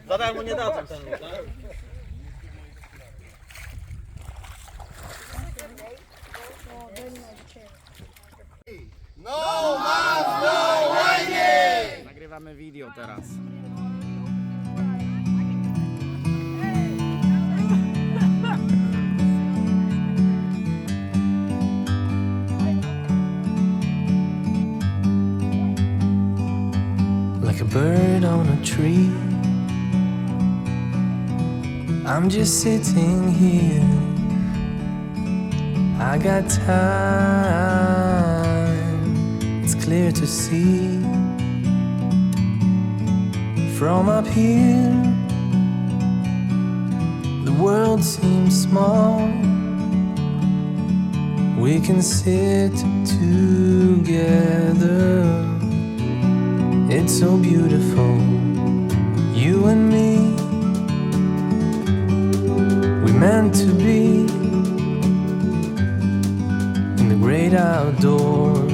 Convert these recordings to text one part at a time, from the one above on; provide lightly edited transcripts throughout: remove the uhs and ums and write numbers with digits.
Za darmo nie dadzą ten lód, tak? No man's no whining! Nagrywamy video teraz. Like a bird on a tree, I'm just sitting here. I got time, it's clear to see. From up here, the world seems small. We can sit together. It's so beautiful, you and me. We meant to be in the great outdoors,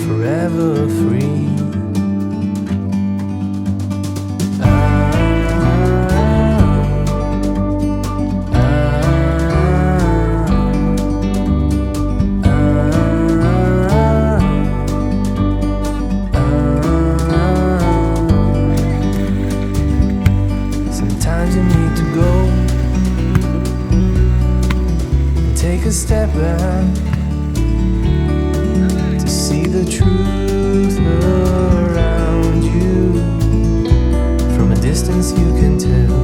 forever free. Sometimes you need to go and take a step back to see the truth around you. From a distance you can tell.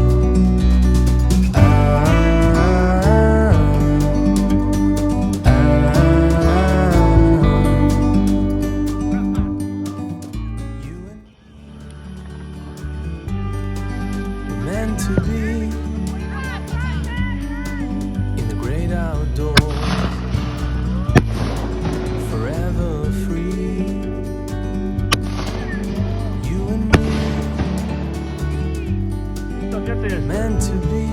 Meant to be in the great outdoors, forever free. You and me, meant to be.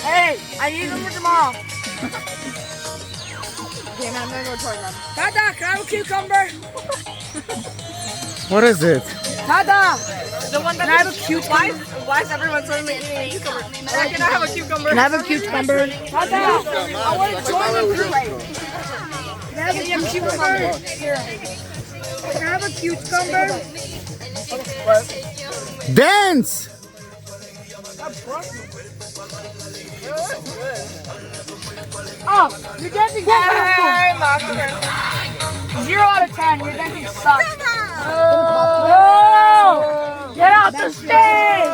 Hey, I need them for tomorrow. Okay, man, I'm gonna go toward them. Tata, can I have a cucumber? What is it? Tata! The one that can I have a cucumber? Why is everyone suddenly eating a cucumber? Can I have a cucumber? Can I have a cucumber? Tata! I want to join the group. Can I have a cucumber? Here. Can I have a cucumber? Dance! Oh, your dancing sucks. 0 out of 10. Your dancing sucks. Oh, get out the stage.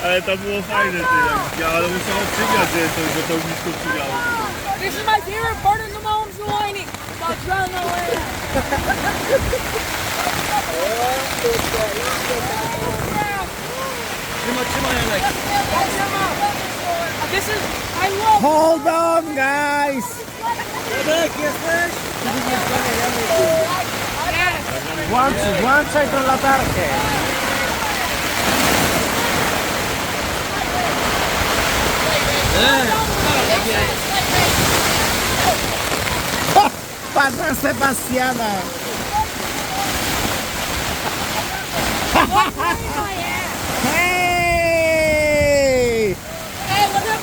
Ale to było fajne, ty. Ja, ale muszę odczyniać, że to blisko przymiało. This is my favorite part of the mom's whining. About drowning away. This is, I love. Hold on, guys. Włączaj tą latarkę. Patrz na Sebastiana. Hey!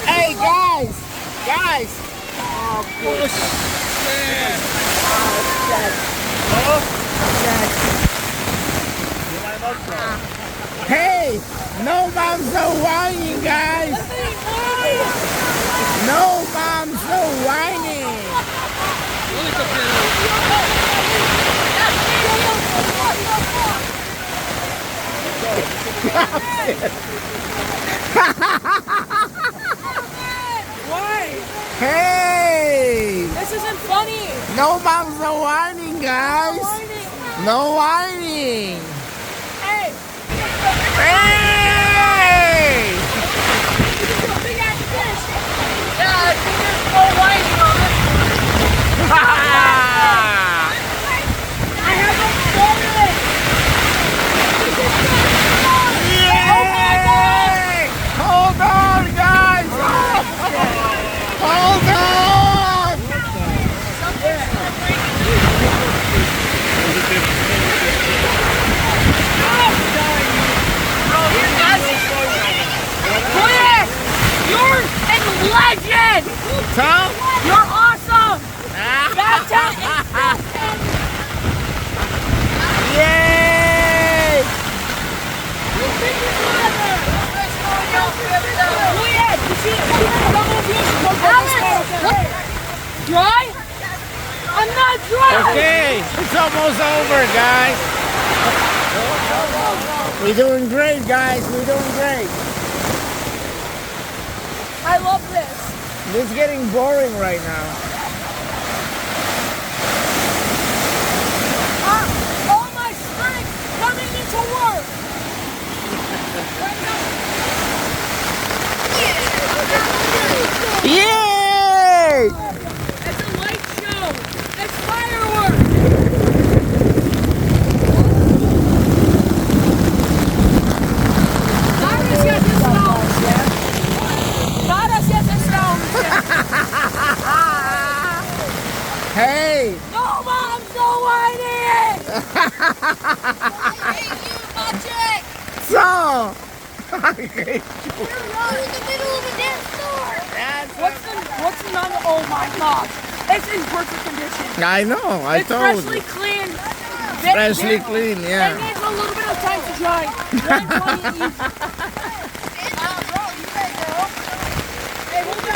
Hey, guys! Guys! Oh, push! Hey! No moms, no whining, guys! No moms, no whining! Why? Hey! This isn't funny. No moms, no whining, guys! Whining. No whining! Hey. Hey! Big ass fish. Yeah, there's no whining on it. I have a photo. Yay! Hold on, guys! Hold on! Chris, you're a legend. Tom? You're awesome. That town Yay! Dry? I'm not dry. Okay, it's almost over, guys. We're doing great, guys. We're doing great. I love this. This is getting boring right now. All my strength coming into work. Yay! It's a light show. It's fireworks. Zaraz ja zesrałem się. Hey! No, Mom, no whining. So! I hate you. What's the number? Oh my gosh. It's in perfect condition. I know, I It's told freshly you. clean. Freshly clean, It yeah. needs a little bit of time to dry. 120 each.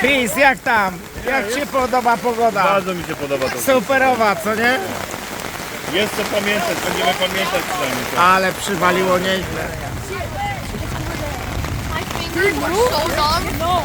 Chris, jak tam? Jak Ci podoba pogoda? Bardzo mi się podoba to. Superowa, co nie? Jest co pamiętać, będziemy pamiętać przynajmniej. Ale przywaliło nieźle. No.